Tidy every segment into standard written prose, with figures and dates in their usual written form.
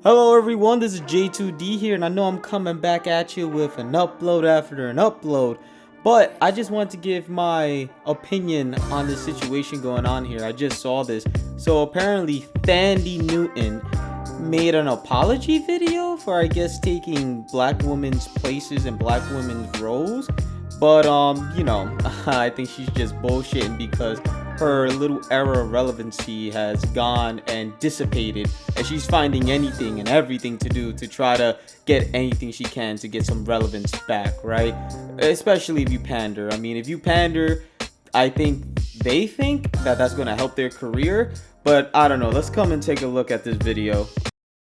Hello everyone, this is J2D here, and I know I'm coming back at you with an upload after an upload, but I just want to give my opinion on the situation going on here. I just saw this. So apparently Thandie Newton made an apology video for, I guess, taking black women's places and black women's roles, but I think she's just bullshitting because her little era of relevancy has gone and dissipated, and she's finding anything and everything to do to try to get anything she can to get some relevance back, right? Especially if you pander. I mean, if you pander, I think they think that that's going to help their career, but I don't know. Let's come and take a look at this video.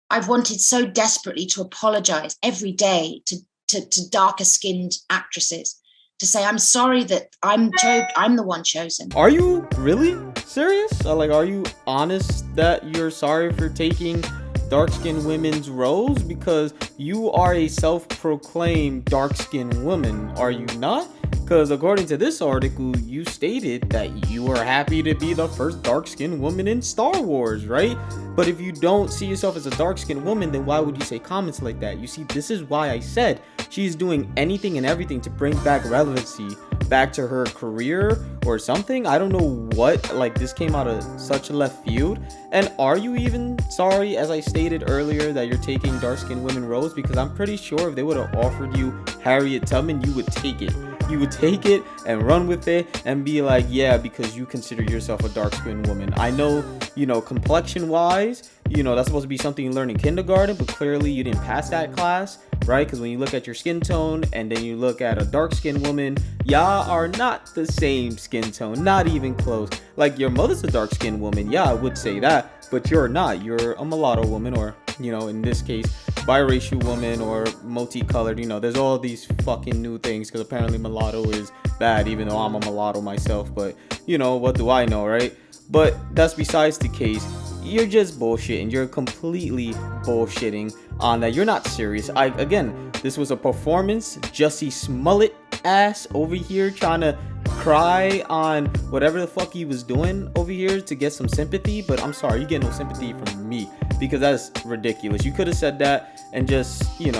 I've wanted so desperately to apologize every day to darker skinned actresses, to say I'm sorry that I'm the one chosen. Are you really serious? Like, are you honest that you're sorry for taking dark-skinned women's roles? Because you are a self-proclaimed dark-skinned woman, are you not? Because according to this article, you stated that you are happy to be the first dark-skinned woman in Star Wars, right? But if you don't see yourself as a dark-skinned woman, then why would you say comments like that? You see, this is why I said she's doing anything and everything to bring back relevancy back to her career or something. I don't know what, like, this came out of such left field. And are you even sorry, as I stated earlier, that you're taking dark-skinned women roles? Because I'm pretty sure if they would have offered you Harriet Tubman, you would take it. You would take it and run with it and be like, yeah, because you consider yourself a dark-skinned woman. I know, complexion wise, that's supposed to be something you learn in kindergarten, but clearly you didn't pass that class, right? Because when you look at your skin tone and then you look at a dark-skinned woman, y'all are not the same skin tone, not even close. Like, your mother's a dark-skinned woman, yeah, I would say that, but you're not. You're a mulatto woman, or in this case, biracial woman, or multicolored. There's all these fucking new things, because apparently mulatto is bad, even though I'm a mulatto myself. But what do I know, right? But that's besides the case. You're just bullshitting. You're completely bullshitting on that. You're not serious. Again, this was a performance. Jussie Smollett ass over here trying to cry on whatever the fuck he was doing over here to get some sympathy. But I'm sorry, you get no sympathy from me, because that's ridiculous. You could have said that and just be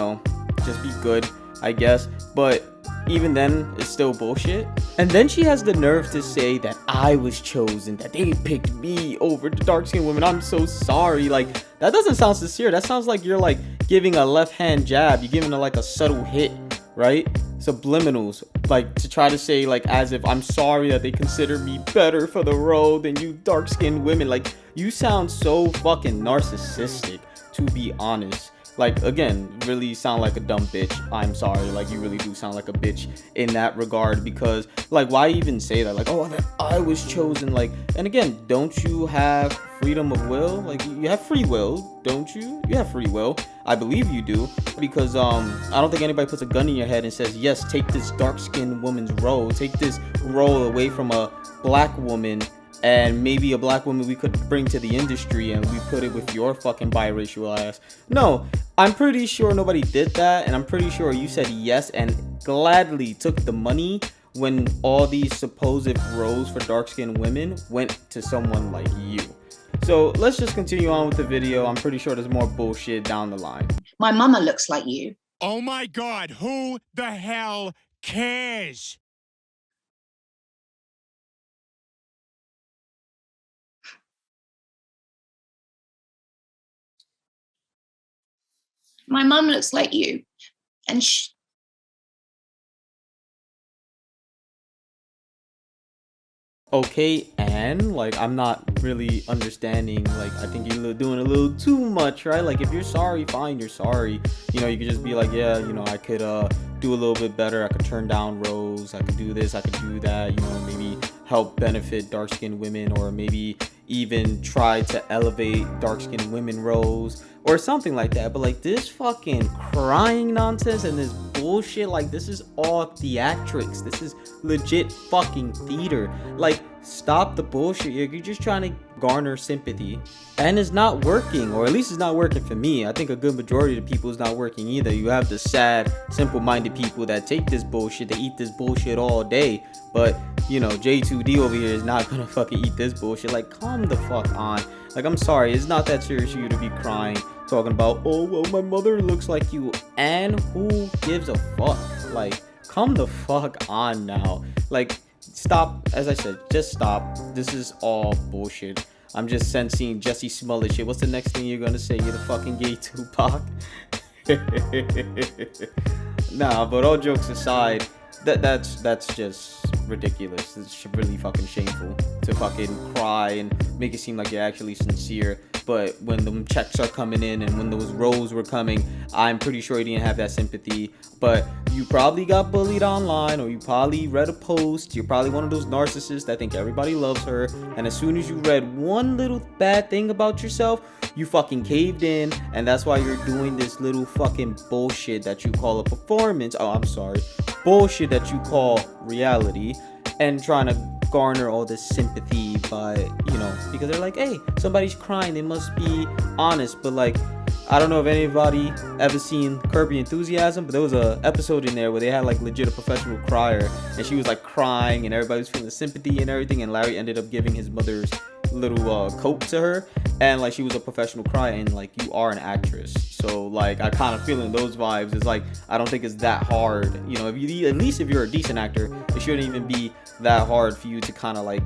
good, I guess. But even then, it's still bullshit. And then she has the nerve to say that I was chosen, that they picked me over the dark-skinned women. I'm so sorry. Like, that doesn't sound sincere. That sounds like you're like giving a left-hand jab. You're giving her like a subtle hit, right? Subliminals, like, to try to say, like, as if I'm sorry that they consider me better for the role than you dark-skinned women. Like, you sound so fucking narcissistic, to be honest. Like, again, really sound like a dumb bitch. I'm sorry. Like, you really do sound like a bitch in that regard, because, like, why even say that? Like, oh, that I was chosen. Like, and again, don't you have freedom of will? Like, you have free will, don't you? You have free will. I believe you do, because I don't think anybody puts a gun in your head and says, yes, take this dark-skinned woman's role. Take this role away from a black woman, and maybe a black woman we could bring to the industry, and we put it with your fucking biracial ass. No, I'm pretty sure nobody did that, and I'm pretty sure you said yes and gladly took the money when all these supposed roles for dark-skinned women went to someone like you. So let's just continue on with the video. I'm pretty sure there's more bullshit down the line. My mama looks like you. Oh my God, who the hell cares? My mum looks like you. And Okay, and like, I'm not really understanding. Like, I think you're doing a little too much, right? Like, if you're sorry, fine, you're sorry. You could just be like, yeah, I could do a little bit better. I could turn down roles. I could do this. I could do that. Maybe help benefit dark-skinned women, or maybe even try to elevate dark-skinned women roles or something like that. But like, this fucking crying nonsense and this bullshit, like, this is all theatrics. This is legit fucking theater. Like, stop the bullshit. You're just trying to garner sympathy, and it's not working, or at least it's not working for me. I think a good majority of the people is not working either. You have the sad, simple-minded people that take this bullshit, they eat this bullshit all day, but J2D over here is not gonna fucking eat this bullshit. Like, calm the fuck on. Like, I'm sorry, it's not that serious for you to be crying talking about, oh, well, my mother looks like you. And who gives a fuck? Like, come the fuck on now. Like, stop. As I said, just stop. This is all bullshit. I'm just sensing Jesse Smollett shit. What's the next thing you're gonna say? You're the fucking gay Tupac? Nah, but all jokes aside, that's just ridiculous. It's really fucking shameful to fucking cry and make it seem like you're actually sincere. But when the checks are coming in and when those roles were coming, I'm pretty sure you didn't have that sympathy. But you probably got bullied online, or you probably read a post. You're probably one of those narcissists that think everybody loves her. And as soon as you read one little bad thing about yourself, you fucking caved in. And that's why you're doing this little fucking bullshit that you call a performance. Oh, I'm sorry. Bullshit that you call reality. And trying to garner all this sympathy by, because they're like, hey, somebody's crying, they must be honest. But like, I don't know if anybody ever seen Curb Your Enthusiasm, but there was a episode in there where they had like legit a professional crier, and she was like crying and everybody was feeling sympathy and everything, and Larry ended up giving his mother's little coat to her, and like she was a professional crier, and like you are an actress, so like I kind of feeling those vibes. It's like, I don't think it's that hard, if you, at least if you're a decent actor, it shouldn't even be that hard for you to kind of like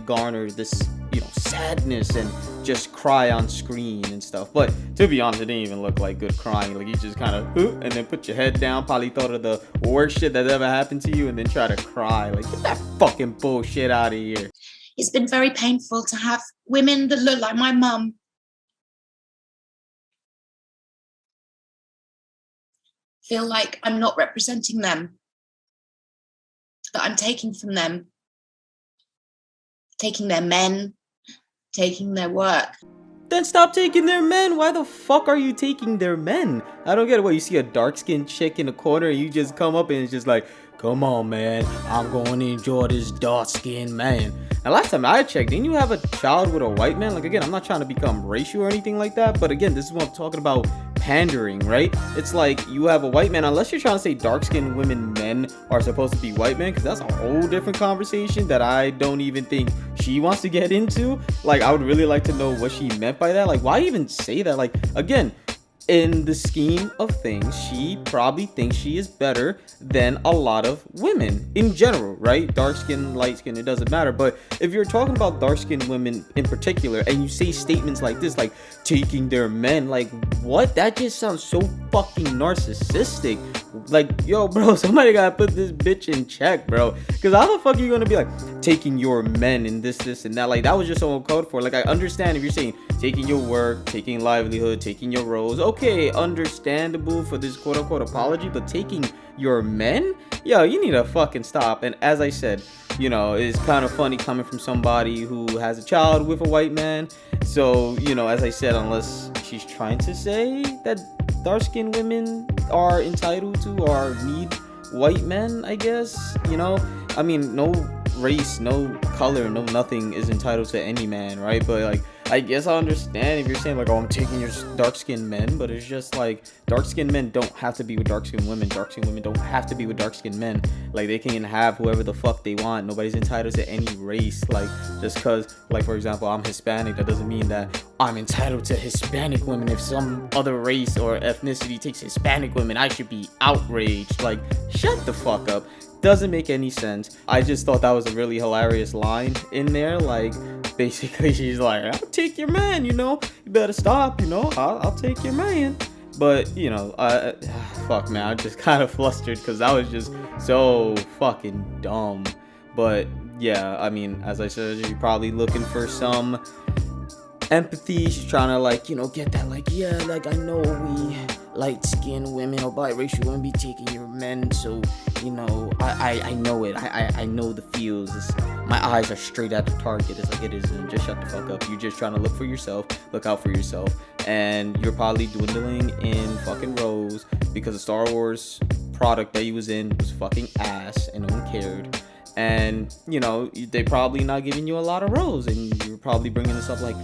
garner this sadness and just cry on screen and stuff. But to be honest, it didn't even look like good crying. Like, you just kind of and then put your head down, probably thought of the worst shit that ever happened to you, and then try to cry. Like, get that fucking bullshit out of here. It's been very painful to have women that look like my mum feel like I'm not representing them, that I'm taking from them, taking their men, taking their work. Then stop taking their men. Why the fuck are you taking their men? I don't get it. What, you see a dark-skinned chick in the corner and you just come up and it's just like, come on, man, I'm going to enjoy this dark-skinned man. And last time I checked, didn't you have a child with a white man? Like, again, I'm not trying to become racial or anything like that, but again, this is what I'm talking about, pandering, right? It's like, you have a white man, unless you're trying to say dark-skinned men are supposed to be white men, because that's a whole different conversation that I don't even think she wants to get into. Like, I would really like to know what she meant by that. Like, why even say that? Like, again, in the scheme of things, she probably thinks she is better than a lot of women in general, right? Dark skin, light skin, it doesn't matter. But if you're talking about dark skinned women in particular, and you say statements like this, like taking their men, like what? That just sounds so fucking narcissistic. Like, yo, bro, somebody gotta put this bitch in check, bro. Because how the fuck are you gonna be like taking your men and this and that? Like, that was just so uncalled for. Like, I understand if you're saying taking your work, taking livelihood, taking your roles, okay, understandable for this quote unquote apology, but taking your men, yo, you need to fucking stop. And as I said, it's kind of funny coming from somebody who has a child with a white man. So, as I said, unless she's trying to say that dark-skinned women are entitled to or need white men, I guess, I mean, no race, no color, no nothing is entitled to any man, right? But like, I guess I understand if you're saying like, oh, I'm taking your dark-skinned men, but it's just like, dark-skinned men don't have to be with dark-skinned women. Dark-skinned women don't have to be with dark-skinned men. Like, they can have whoever the fuck they want. Nobody's entitled to any race. Like, just cause, like, for example, I'm Hispanic, that doesn't mean that I'm entitled to Hispanic women. If some other race or ethnicity takes Hispanic women, I should be outraged. Like, shut the fuck up. Doesn't make any sense. I just thought that was a really hilarious line in there. Like, basically she's like, I'll take your man, you better stop, I'll take your man. But fuck, man, I'm just kind of flustered because that was just so fucking dumb. But yeah, I mean, as I said, you're probably looking for some empathy. She's trying to like, get that, like, yeah, like, I know we light-skinned women or biracial women be taking your men, so I know it. I know the feels. My eyes are straight at the target. It's like, it isn't. Just shut the fuck up. You're just trying to look for yourself, look out for yourself, and you're probably dwindling in fucking roles because the Star Wars product that you was in was fucking ass and no one cared. And they probably not giving you a lot of roles, and you're probably bringing this up like,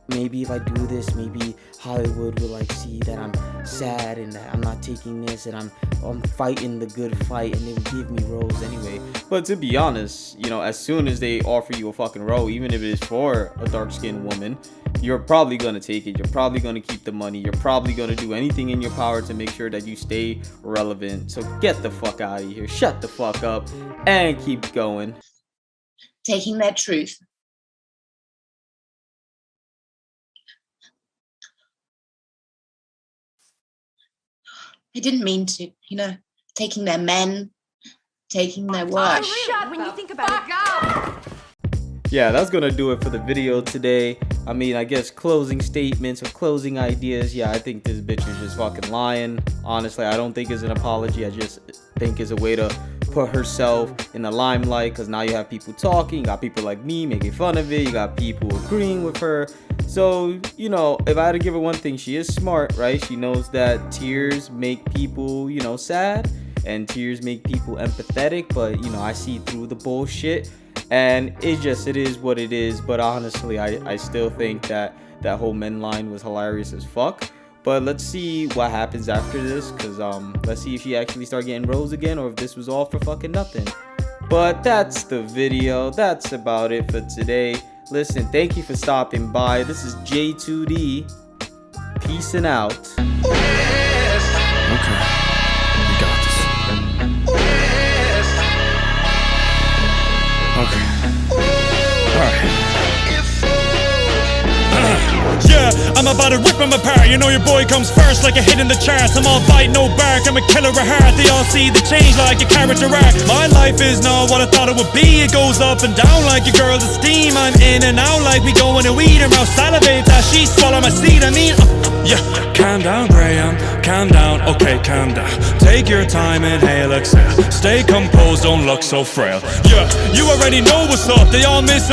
maybe if I do this, maybe Hollywood will like see that I'm sad and that I'm not taking this and I'm fighting the good fight and they will give me roles anyway. But to be honest, you know, as soon as they offer you a fucking role, even if it is for a dark-skinned woman, you're probably gonna take it. You're probably gonna keep the money. You're probably gonna do anything in your power to make sure that you stay relevant. So get the fuck out of here, shut the fuck up, and keep going. Taking their truth. I didn't mean to, you know, taking their men, taking their work. When you think about it. Yeah, that's gonna do it for the video today. I mean, I guess closing statements or closing ideas. Yeah, I think this bitch is just fucking lying. Honestly, I don't think it's an apology. I just think it's a way to put herself in the limelight, because now you have people talking. You got people like me making fun of it. You got people agreeing with her. So, you know, if I had to give her one thing, she is smart, right? She knows that tears make people, you know, sad, and tears make people empathetic. But, you know, I see through the bullshit. And it is what it is. But honestly, I still think that whole men line was hilarious as fuck. But let's see what happens after this, because let's see if she actually start getting roles again, or if this was all for fucking nothing. But that's the video. That's about it for today. Listen, thank you for stopping by. This is J2D. Peacing out. Okay, we got this. Okay. Alright. Yeah, I'm about to rip him apart. You know your boy comes first like a hit in the charts. I'm all bite, no bark, I'm a killer at heart. They all see the change like a character arc. My life is not what I thought it would be. It goes up and down like a girl's esteem. I'm in and out like we going to eat. Her mouth salivates as she swallow my seed. I mean, yeah. Calm down, Graham. Calm down. Okay, calm down. Take your time, inhale, exhale. Stay composed, don't look so frail. Yeah, you already know what's up. They all miss